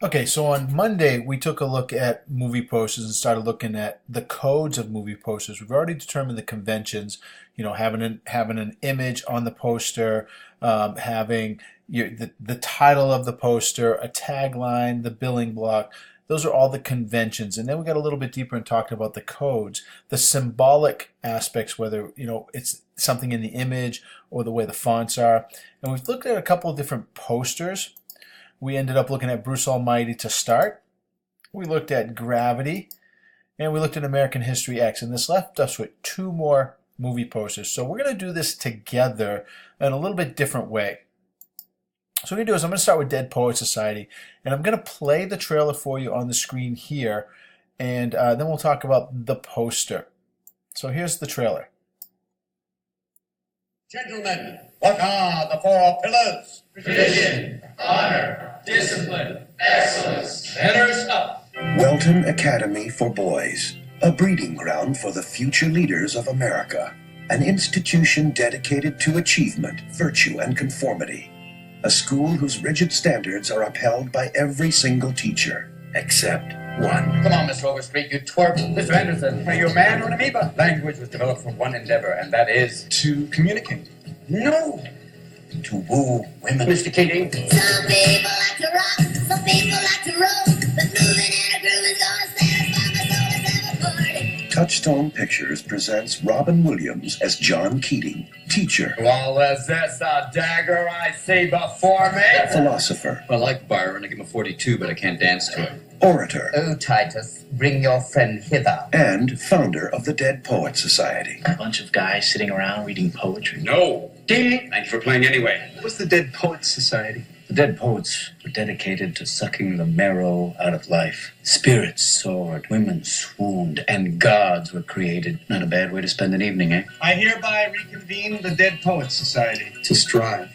Okay, so on Monday we took a look at movie posters and started looking at the codes of movie posters. We've already determined the conventions, having an image on the poster, having the title of the poster, a tagline, the billing block. Those are all the conventions, and then we got a little bit deeper and talked about the codes, the symbolic aspects, whether it's something in the image or the way the fonts are. And we've looked at a couple of different posters. We ended up looking at Bruce Almighty to start. We looked at Gravity, and we looked at American History X, and this left us with two more movie posters. So we're going to do this together in a little bit different way. So what I'm going to do is I'm going to start with Dead Poets Society, and I'm going to play the trailer for you on the screen here, and then we'll talk about the poster. So here's the trailer. Gentlemen, what are the four pillars? Tradition, honor, discipline, excellence. Banners up. Welton Academy for Boys, a breeding ground for the future leaders of America. An institution dedicated to achievement, virtue, and conformity. A school whose rigid standards are upheld by every single teacher, except one. Come on, Mr. Overstreet, you twerp. Mr. Anderson, are you a man or an amoeba? Language was developed for one endeavor, and that is to communicate. no. To woo women. Mr. Keating. Some people like to rock, some people like to roll, but moving in a groove is gonna satisfy my soul. Let's have a party. Touchstone Pictures presents Robin Williams as John Keating, teacher, Well, is this a dagger I see before me? philosopher, I like Byron. I give him a 42, but I can't dance to it. orator, Oh, Titus, bring your friend hither. and founder of the Dead Poets Society. A bunch of guys sitting around reading poetry. No. Ding. Thank you for playing anyway. What's the Dead Poets Society? The dead poets were dedicated to sucking the marrow out of life. Spirits soared, women swooned, and gods were created. Not a bad way to spend an evening, eh? I hereby reconvene the Dead Poets Society. To strive.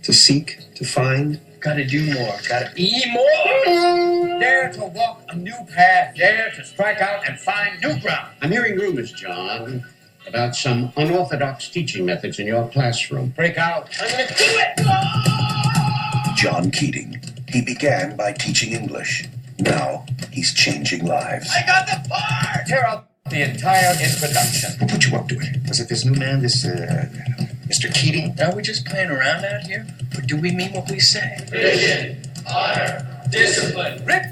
To seek. To find. Gotta do more. Gotta be more. Dare to walk a new path. Dare to strike out and find new ground. I'm hearing rumors, John, about some unorthodox teaching methods in your classroom. Break out. I'm gonna do it! John Keating. He began by teaching English. Now he's changing lives. I got the part! Tear up the entire introduction. Who put you up to it? Was it this new man, this, Mr. Keating? Are we just playing around out here? Or do we mean what we say? Tradition, honor, discipline. Rip!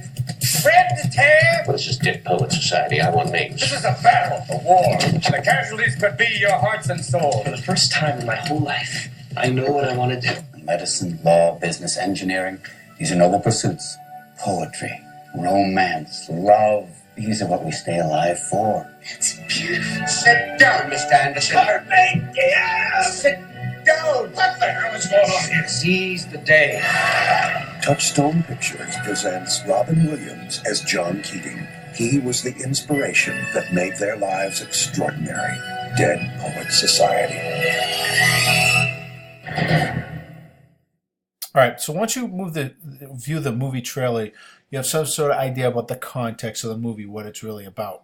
Shred the tear! This is Dead Poet Society. I want names. This is a battle, a war, and the casualties could be your hearts and souls. For the first time in my whole life, I know what I want to do. Medicine, law, business, engineering. These are noble pursuits. Poetry, romance, love. These are what we stay alive for. It's beautiful. Sit down, Mr. Anderson. Sit down! What the hell is going on here? Seize the day. Touchstone Pictures presents Robin Williams as John Keating. He was the inspiration that made their lives extraordinary. Dead Poets Society. All right, so once you view the movie trailer, you have some sort of idea about the context of the movie, what it's really about.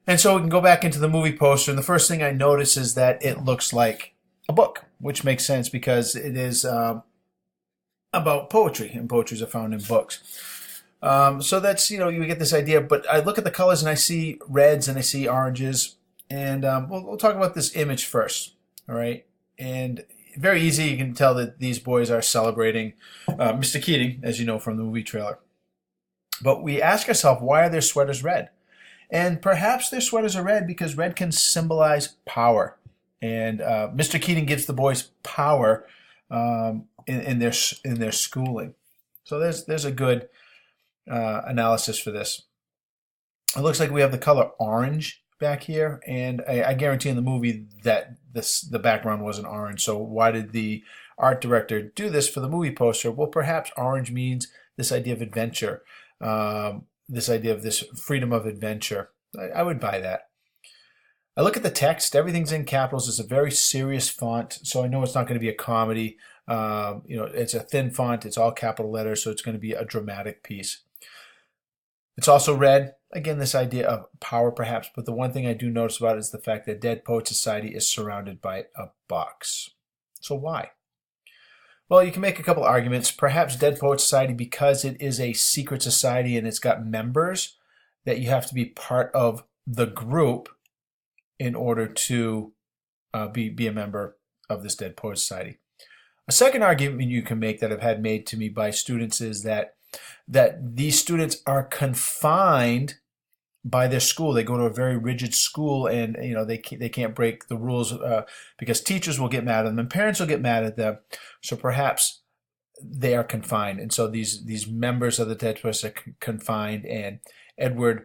And so we can go back into the movie poster, and the first thing I notice is that it looks like a book, which makes sense because it is about poetry, and poetries are found in books. So that's, you get this idea, but I look at the colors and I see reds and I see oranges, and we'll talk about this image first, all right? And very easy, you can tell that these boys are celebrating Mr. Keating, as you know from the movie trailer. But we ask ourselves, why are their sweaters red? And perhaps their sweaters are red because red can symbolize power. And Mr. Keating gives the boys power in their schooling. So there's a good analysis for this. It looks like we have the color orange back here, and I guarantee in the movie that the background wasn't orange. So why did the art director do this for the movie poster? Well, perhaps orange means this idea of adventure, this idea of this freedom of adventure. I would buy that. I look at the text. Everything's in capitals. It's a very serious font, so I know it's not going to be a comedy. It's a thin font. It's all capital letters, so it's going to be a dramatic piece. It's also red. Again, this idea of power perhaps, but the one thing I do notice about it is the fact that Dead Poet Society is surrounded by a box. So why? Well, you can make a couple arguments. Perhaps Dead Poets Society, because it is a secret society and it's got members, that you have to be part of the group in order to be a member of this Dead Poets Society. A second argument you can make that I've had made to me by students is that these students are confined by their school. They go to a very rigid school, and they can't break the rules because teachers will get mad at them and parents will get mad at them. So perhaps they are confined, and so these members of the Dead Poets are confined. And Mr.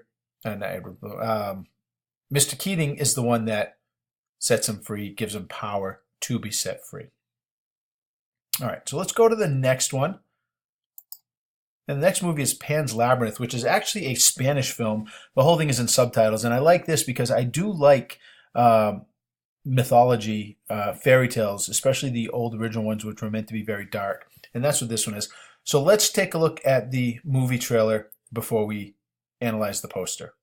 Keating is the one that sets them free, gives them power to be set free. All right, so let's go to the next one. And the next movie is Pan's Labyrinth, which is actually a Spanish film. The whole thing is in subtitles, and I like this because I do like mythology, fairy tales, especially the old original ones, which were meant to be very dark. And that's what this one is. So let's take a look at the movie trailer before we analyze the poster.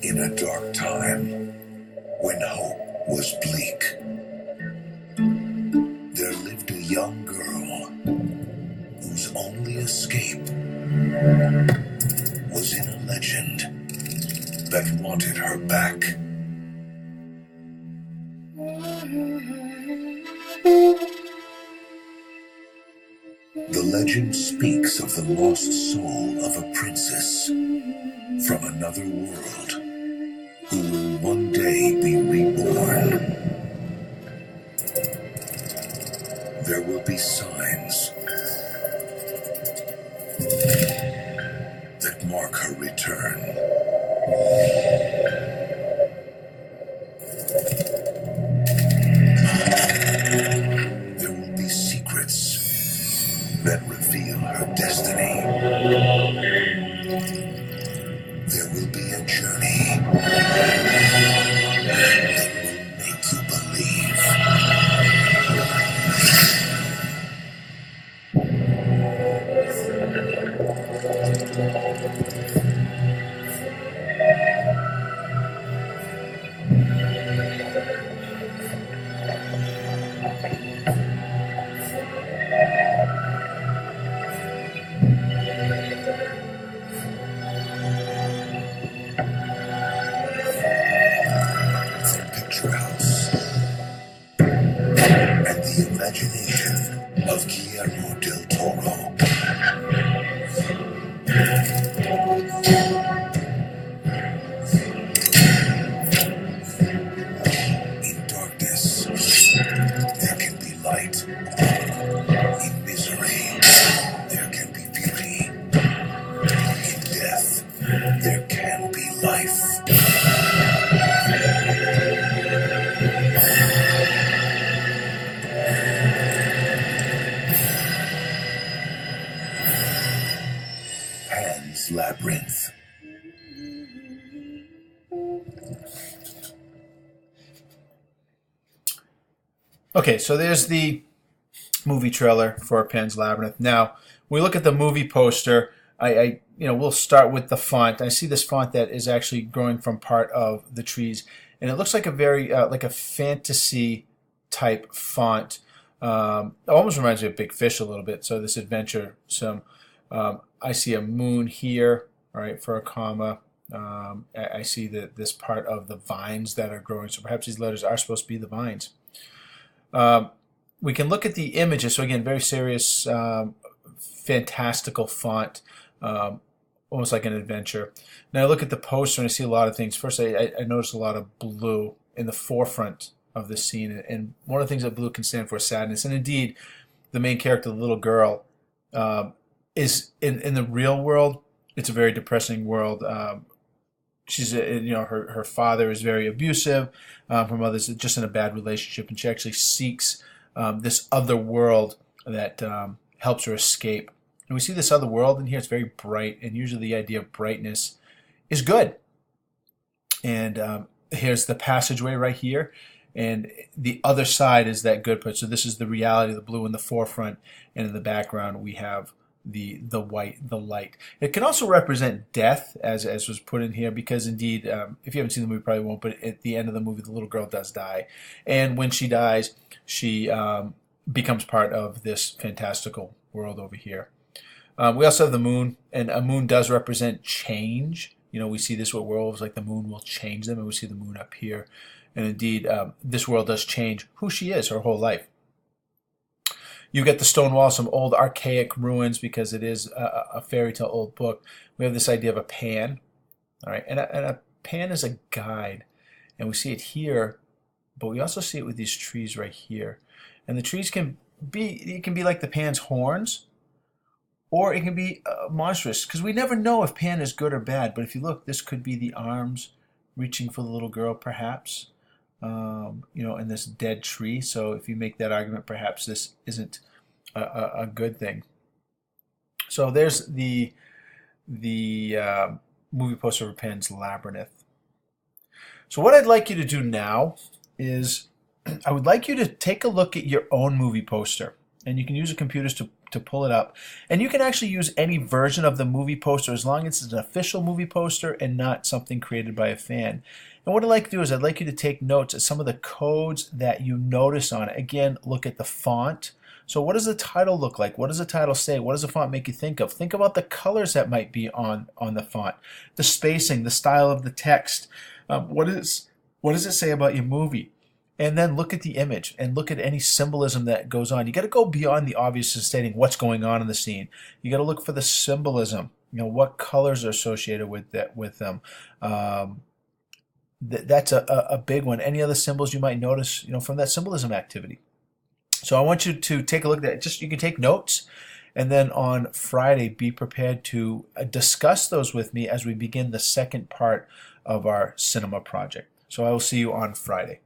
In a dark time, when hope was bleak, there lived a young girl whose only escape was in a legend that wanted her back. The legend speaks of the lost soul of a princess from another world who will one day be reborn. There will be signs that mark her return. There will be secrets that reveal her destiny. There will be a journey that will make you believe. From Picture House and the imagination of Guillermo del Toro. In darkness, there can be light. In misery, there can be beauty. In death, there can be life. Pan's Labyrinth. Okay, so there's the movie trailer for Pan's Labyrinth. Now, when we look at the movie poster, we'll start with the font. I see this font that is actually growing from part of the trees, and it looks like a very like a fantasy type font. It almost reminds me of Big Fish a little bit. So this adventure, I see a moon here, all right, for a comma. I see this part of the vines that are growing. So perhaps these letters are supposed to be the vines. We can look at the images. So again, very serious, fantastical font, almost like an adventure. Now I look at the poster and I see a lot of things. First, I notice a lot of blue in the forefront of the scene. And one of the things that blue can stand for is sadness. And indeed, the main character, the little girl, is in the real world, it's a very depressing world. She's, her father is very abusive. Her mother's just in a bad relationship, and she actually seeks this other world that helps her escape. And we see this other world in here. It's very bright, and usually the idea of brightness is good. And here's the passageway right here, and the other side is that good part. So this is the reality, the blue in the forefront, and in the background we have the light. It can also represent death, as was put in here, because indeed, if you haven't seen the movie, you probably won't. But at the end of the movie, the little girl does die, and when she dies, she becomes part of this fantastical world over here. We also have the moon, and a moon does represent change. You know, we see this with werewolves, like the moon will change them, and we see the moon up here. And indeed, this world does change who she is her whole life. You get the stone wall, some old archaic ruins, because it is a fairy tale old book. We have this idea of a pan, all right, and a pan is a guide, and we see it here, but we also see it with these trees right here. And the trees can be like the pan's horns, or it can be monstrous, because we never know if pan is good or bad. But if you look, this could be the arms reaching for the little girl, perhaps. You know, in this dead tree. So if you make that argument, perhaps this isn't a good thing. So there's the movie poster for Pan's Labyrinth. So what I'd like you to do now is I would like you to take a look at your own movie poster, and you can use the computers to pull it up. And you can actually use any version of the movie poster as long as it's an official movie poster and not something created by a fan. And what I'd like to do is I'd like you to take notes at some of the codes that you notice on it. Again, look at the font. So what does the title look like? What does the title say? What does the font make you think of? Think about the colors that might be on the font, the spacing, the style of the text. What does it say about your movie? And then look at the image and look at any symbolism that goes on. You got to go beyond the obvious of stating what's going on in the scene. You got to look for the symbolism. You know, what colors are associated with them. That's a big one. Any other symbols you might notice, you know, from that symbolism activity. So I want you to take a look at that. You can take notes, and then on Friday, be prepared to discuss those with me as we begin the second part of our cinema project. So I will see you on Friday.